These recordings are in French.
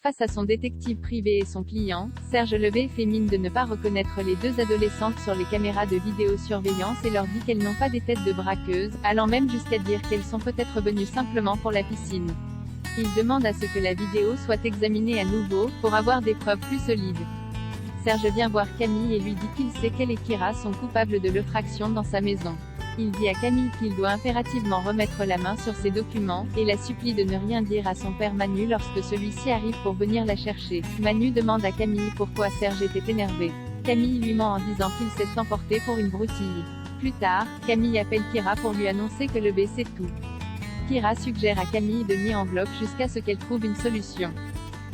Face à son détective privé et son client, Serge Levay fait mine de ne pas reconnaître les deux adolescentes sur les caméras de vidéosurveillance et leur dit qu'elles n'ont pas des têtes de braqueuses, allant même jusqu'à dire qu'elles sont peut-être venues simplement pour la piscine. Il demande à ce que la vidéo soit examinée à nouveau, pour avoir des preuves plus solides. Serge vient voir Camille et lui dit qu'il sait qu'elle et Kira sont coupables de l'effraction dans sa maison. Il dit à Camille qu'il doit impérativement remettre la main sur ses documents, et la supplie de ne rien dire à son père Manu lorsque celui-ci arrive pour venir la chercher. Manu demande à Camille pourquoi Serge était énervé. Camille lui ment en disant qu'il s'est emporté pour une broutille. Plus tard, Camille appelle Kira pour lui annoncer que le B sait tout. Kira suggère à Camille de nier en bloc jusqu'à ce qu'elle trouve une solution.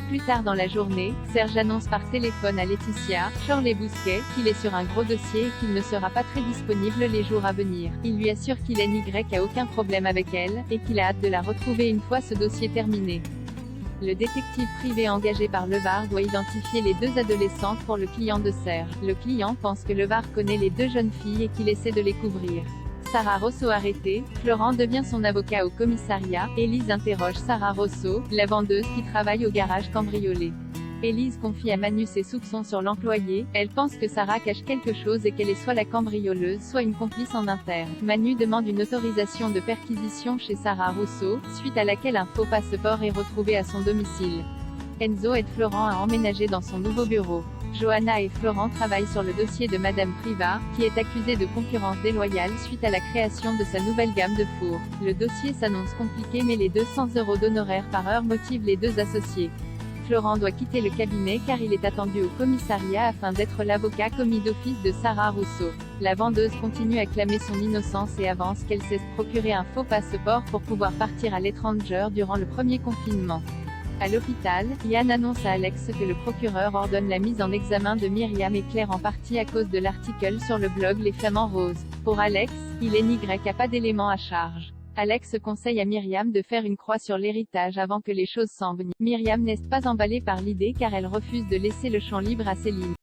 Plus tard dans la journée, Serge annonce par téléphone à Laetitia, Chorley-Bousquet, qu'il est sur un gros dossier et qu'il ne sera pas très disponible les jours à venir. Il lui assure qu'il a aucun problème avec elle, et qu'il a hâte de la retrouver une fois ce dossier terminé. Le détective privé engagé par Levar doit identifier les deux adolescentes pour le client de Serge. Le client pense que Levar connaît les deux jeunes filles et qu'il essaie de les couvrir. Sarah Rosso arrêtée, Florent devient son avocat au commissariat, Élise interroge Sarah Rosso, la vendeuse qui travaille au garage cambriolé. Élise confie à Manu ses soupçons sur l'employé, elle pense que Sarah cache quelque chose et qu'elle est soit la cambrioleuse soit une complice en interne. Manu demande une autorisation de perquisition chez Sarah Rosso, suite à laquelle un faux passeport est retrouvé à son domicile. Enzo aide Florent à emménager dans son nouveau bureau. Johanna et Florent travaillent sur le dossier de Madame Privat, qui est accusée de concurrence déloyale suite à la création de sa nouvelle gamme de fours. Le dossier s'annonce compliqué mais les 200 € d'honoraires par heure motivent les deux associés. Florent doit quitter le cabinet car il est attendu au commissariat afin d'être l'avocat commis d'office de Sarah Rosso. La vendeuse continue à clamer son innocence et avance qu'elle s'est procuré un faux passeport pour pouvoir partir à l'étranger durant le premier confinement. À l'hôpital, Yann annonce à Alex que le procureur ordonne la mise en examen de Myriam et Claire en partie à cause de l'article sur le blog Les Flamants Roses. Pour Alex, il est n'y a pas d'éléments à charge. Alex conseille à Myriam de faire une croix sur l'héritage avant que les choses s'enveniment. Myriam n'est pas emballée par l'idée car elle refuse de laisser le champ libre à Céline.